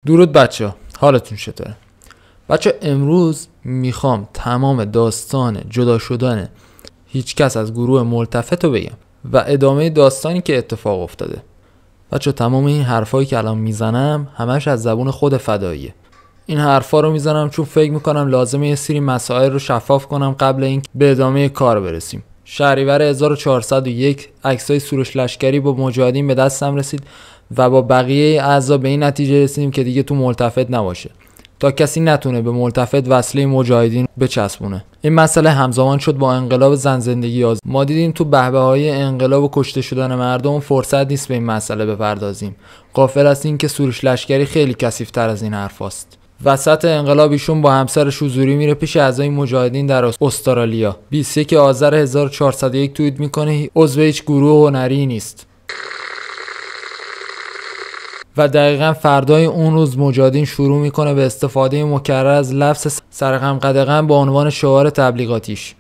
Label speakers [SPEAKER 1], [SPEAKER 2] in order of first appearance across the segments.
[SPEAKER 1] درود بچه، حالتون چطوره؟ بچه امروز میخوام تمام داستان جدا شدن هیچ کس از گروه ملتفت رو بگم و ادامه داستانی که اتفاق افتاده. بچه تمام این حرفایی که الان میزنم همش از زبون خود فداییه. این حرفا رو میزنم چون فکر میکنم لازمه یه سری مسائل رو شفاف کنم قبل اینکه به ادامه کار برسیم. شهریور 1401 عکسای سروش لشکری با مجاهدین به دستم رسید و با بقیه اعضا به این نتیجه رسیدیم که دیگه تو ملتفت نباشه تا کسی نتونه به ملتفت وصله مجاهدین بچسبونه. این مسئله همزمان شد با انقلاب زن زندگی آزادی. ما دیدیم تو بهبه‌های انقلاب و کشته شدن مردم فرصت نیست به این مسئله بپردازیم، غافل از این که سروش لشکری خیلی کثیف‌تر از این حرفاست. وسط انقلاب ایشون با همسرش حضوری میره پیش اعضای مجاهدین در استرالیا. 21 آذر 1401 توییت میکنه عضو هیچ گروه هنری نیست. و دقیقا فردای اون روز مجاهدین شروع میکنه به استفاده مکرر از لفظ سرقم قدغن با عنوان شعار تبلیغاتیش.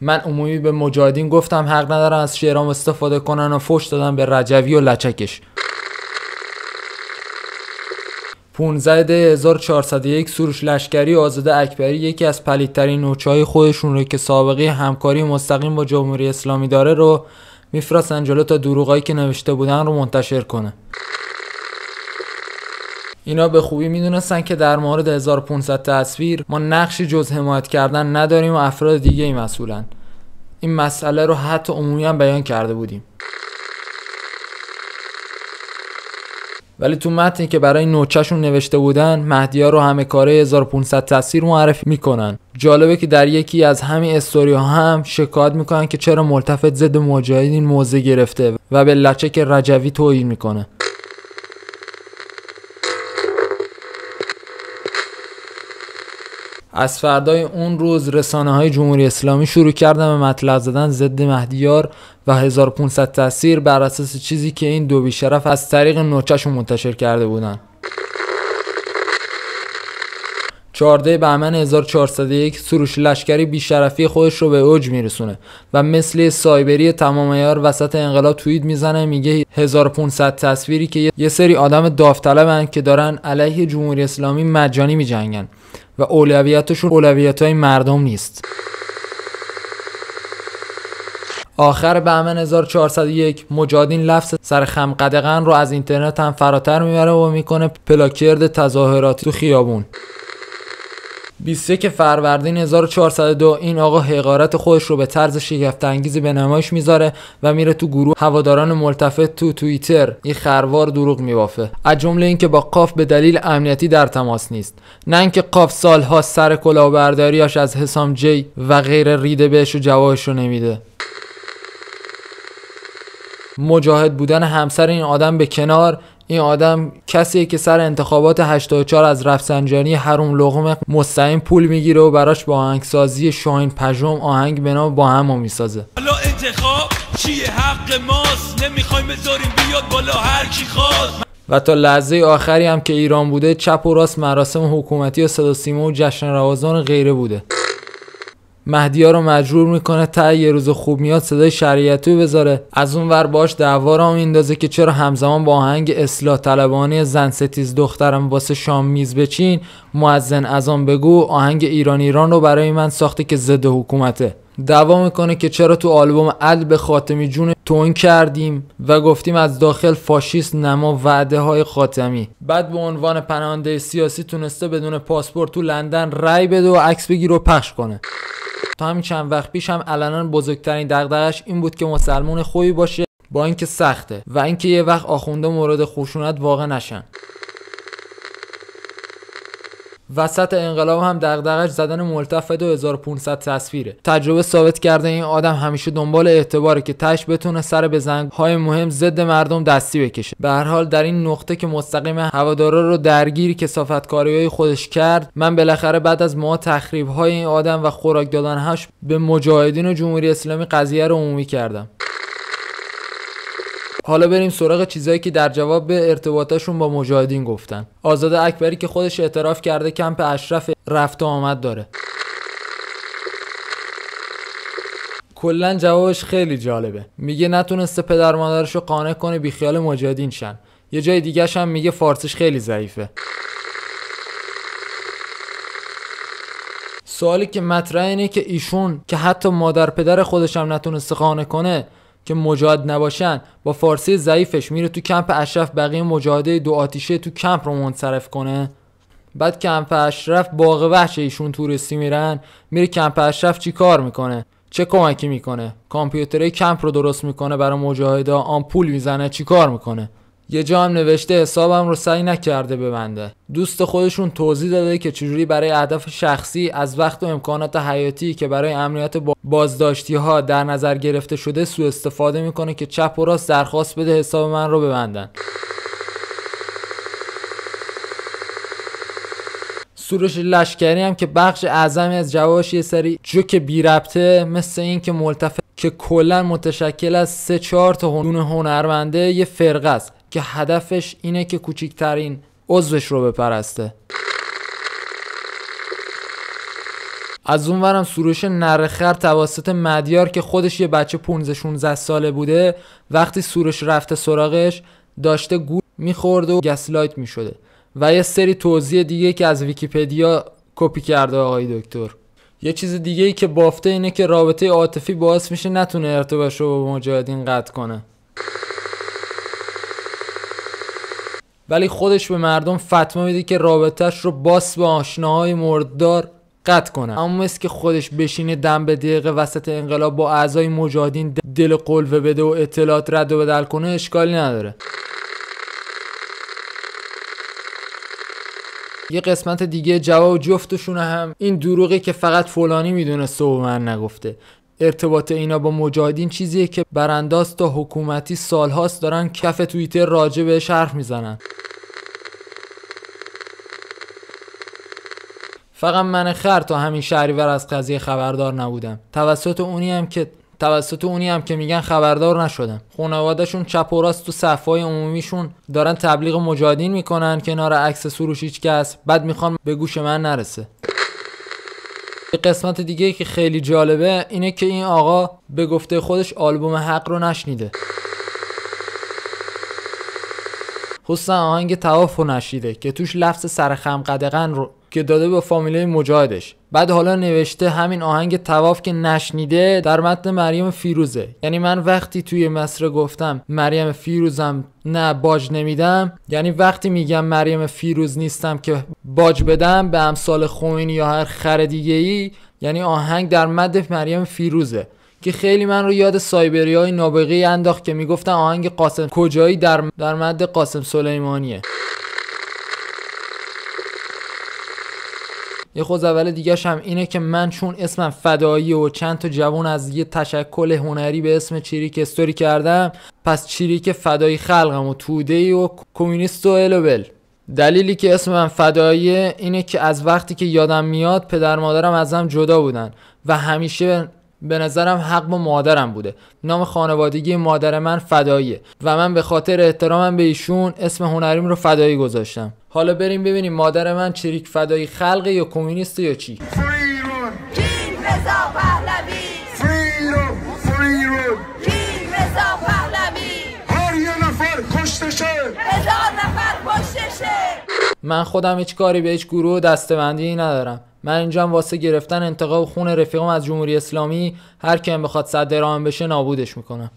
[SPEAKER 1] من عمومی به مجاهدین گفتم حق ندارن از شعرام استفاده کنن و فحش دادن به رجوی و لچکش. 15/1401 سروش لشکری و آزاده اکبری یکی از پلیدترین نوچه‌های خودشون رو که سابقه همکاری مستقیم با جمهوری اسلامی داره رو میفرستن جلو تا دروغایی که نوشته بودن رو منتشر کنه. اینا به خوبی میدونستن که در مورد 1500 تصویر ما نقشی جز حمایت کردن نداریم و افراد دیگه ای مسئولن. این مسئله رو حتی عمومی هم بیان کرده بودیم. ولی تو متنی که برای نوچه‌شون نوشته بودن مهدی‌ها رو همه کاره 1500 تصویر معرفی میکنن. جالبه که در یکی از همین استوری‌ها هم شکایت میکنن که چرا ملتفت ضد مجاهدین موضع گرفته و به لچک رجوی توهین میکنه. از فردای اون روز رسانه‌های جمهوری اسلامی شروع کردن به مطلع زدن ضد مهدیار و 1500 تصویر بر اساس چیزی که این دو بیشرف از طریق نوچه‌شون منتشر کرده بودن. 14 بهمن 1401 سروش لشکری بیشرفی خودش رو به اوج میرسونه و مثل سایبری تمام عیار وسط انقلاب توییت میزنه، میگه 1500 تصویری که یه سری آدم داوطلبن که دارن علیه جمهوری اسلامی مجانی میجنگن و اولویتشون اولویت‌های مردم نیست. آخر بهمن 1401 مجاهدین لفظ سرخم قدغن رو از اینترنت هم فراتر میبره و میکنه پلاکرد تظاهراتی تو خیابون. 21 فروردین 1402 این آقا حقارت خودش رو به طرز شگفت انگیزی به نمایش میذاره و میره تو گروه هواداران ملتفت تو توییتر این خروار دروغ میبافه، از جمله اینکه با قاف به دلیل امنیتی در تماس نیست، نه اینکه قاف سالها سر کلاهبرداریاش از حسام جی و غیر ریده بهش و جوابش رو نمیده. مجاهد بودن همسر این آدم به کنار، این آدم کسیه که سر انتخابات 84 از رفسنجانی حروم لقمه مستعین پول میگیره و براش با آهنگسازی شاهین پژوم آهنگ به نام با هم میسازه.
[SPEAKER 2] حالا انتخاب چیه؟ حق ماست، نمیخوایم بذاریم بیاد بالا هر کی خواست.
[SPEAKER 1] و تا لحظه آخری هم که ایران بوده چپ و راست مراسم حکومتی و صدا سیما و جشن روازان غیره بوده. مهدی‌ها رو مجبور میکنه تا یه روز خوب میاد صدای شریعتی بذاره، از اون ور باش دعوا رو میندازه که چرا همزمان با آهنگ اصلاح طلبانه زن ستیز دخترم واسه شام میز بچین مؤذن اذان بگو آهنگ ایران رو برای من ساخته که ضد حکومته. دعوا میکنه که چرا تو آلبوم عدل به خاتمی جون توهین کردیم و گفتیم از داخل فاشیست نما وعده های خاتمی. بعد به عنوان پناهنده سیاسی تونسته بدون پاسپورت تو لندن رای بده و عکس بگیره و پخش کنه. تا همین چند وقت پیش هم علنا بزرگترین دغدغه‌اش این بود که مسلمان خوبی باشه، با اینکه سخته و اینکه یه وقت آخونده مورد خشونت واقع نشن. وسط انقلاب هم دغدغه‌اش زدن ملتفت و 1500 تصویره. تجربه ثابت کرده این آدم همیشه دنبال اعتباره که تاش بتونه سر به زنگ‌های مهم ضد مردم دستی بکشه. به هر حال در این نقطه که مستقیم هوادارا رو درگیر کثافتکاری‌های خودش کرد، من بالاخره بعد از ماه تخریب‌های این آدم و خوراک دادن‌هاش به مجاهدین و جمهوری اسلامی قضیه رو عمومی کردم. حالا بریم سراغ چیزایی که در جواب به ارتباطاشون با مجاهدین گفتن. آزاده اکبری که خودش اعتراف کرده کمپ اشرف رفت و آمد داره. کلا جوابش خیلی جالبه. میگه نتونسته پدر مادرشو قانع کنه بیخیال مجاهدین شن. یه جای دیگه‌ش هم میگه فارسیش خیلی ضعیفه. سوالی که مطرحه اینه که ایشون که حتی مادر پدر خودش هم نتونسته قانع کنه که مجاهد نباشن، با فارسی ضعیفش میره تو کمپ اشرف بقیه مجاهده دو آتیشه تو کمپ رو منصرف کنه. بعد کمپ اشرف باغ وحش ایشون توریستی میرن، میره کمپ اشرف چی کار میکنه؟ چه کمکی میکنه؟ کامپیوترهای کمپ رو درست میکنه برای مجاهدا، آمپول میزنه، چی کار میکنه؟ یه جا هم نوشته حسابم رو سعی نکرده ببنده. دوست خودشون توضیح داده که چجوری برای اهداف شخصی از وقت و امکانات حیاتی که برای امنیت بازداشتی ها در نظر گرفته شده سوء استفاده میکنه که چپ و راست درخواست بده حساب من رو ببندن. سروش لشکری هم که بخش اعظمی از جوابش یه سری جوک بی ربطه، مثل این که ملتفت که کلا متشکل از 3-4 تا هنرمنده یه فرقه است که هدفش اینه که کوچکترین عضوش رو بپرسته. از اونورم سروش نرخر توسط مدیار که خودش یه بچه 15-16 ساله بوده، وقتی سروش رفته سراغش داشته گول میخورده و گسلایت میشده. و یه سری توضیح دیگه که از ویکی‌پدیا کپی کرده آقای دکتر. یه چیز دیگه ای که بافته اینه که رابطه عاطفی باعث میشه نتونه ارتباطش رو با مجاهدین قطع کنه، ولی خودش به مردم فتوا میده که رابطهش رو باز به آشناهای مردار قطع کنه. اما مثل که خودش بشینه دم به دقیقه وسط انقلاب با اعضای مجاهدین دل قلوه بده و اطلاعات رد و بدل کنه اشکالی نداره. یه قسمت دیگه جواب جفتشون هم این دروغی که فقط فلانی میدونسته و من نگفته. ارتباط اینا با مجاهدین چیزیه که برانداز تا حکومتی سالهاست دارن کف توییتر راجع بهش حرف میزنن. فقط من خر تا همین شهریور از قضیه خبردار نبودم. توسط اونی هم که میگن خبردار نشدم. خانواده‌شون چپ و راست تو صفحه‌های عمومیشون دارن تبلیغ مجاهدین میکنن کنار عکس سروش هیچکس، بعد میخوان به گوش من نرسه. یه قسمت دیگه که خیلی جالبه اینه که این آقا به گفته خودش آلبوم حق رو نشنیده. خصوصا آهنگ طواف رو نشیده که توش لفظ سرخم قدغن رو که داده به فامیله مجاهدش. بعد حالا نوشته همین آهنگ طواف که نشنیده در متن مریم فیروزه. یعنی من وقتی توی مصرع گفتم مریم فیروزم نه باج نمیدم، یعنی وقتی میگم مریم فیروز نیستم که باج بدم به امثال خمینی یا هر خر دیگه ای، یعنی آهنگ در مد مریم فیروزه، که خیلی من رو یاد سایبریای نابغه‌ای انداخت که میگفتن آهنگ قاسم کجایی در مد قاسم سلیمانیه. یه خوزاول دیگه‌ش هم اینه که من چون اسمم فدایی و چند تا جوان از یه تشکل هنری به اسم چیریک استوری کردم، پس چیریک فدایی خلقم و توده‌ای و کمونیست و الوبل. دلیلی که اسمم فداییه اینه که از وقتی که یادم میاد پدر مادرم ازم جدا بودن و همیشه به نظرم حق با مادرم بوده. نام خانوادگی مادر من فداییه و من به خاطر احترامم به ایشون اسم هنریم رو فدایی گذاشتم. حالا بریم ببینیم مادر من چریک فدایی خلقه یا کمونیست یا چی. من خودم هیچ کاری به هیچ گروه دسته‌بندی ندارم. من اینجام واسه گرفتن انتقام خون رفیقم از جمهوری اسلامی، هر کیم بخواد صدر راه بشه نابودش میکنم.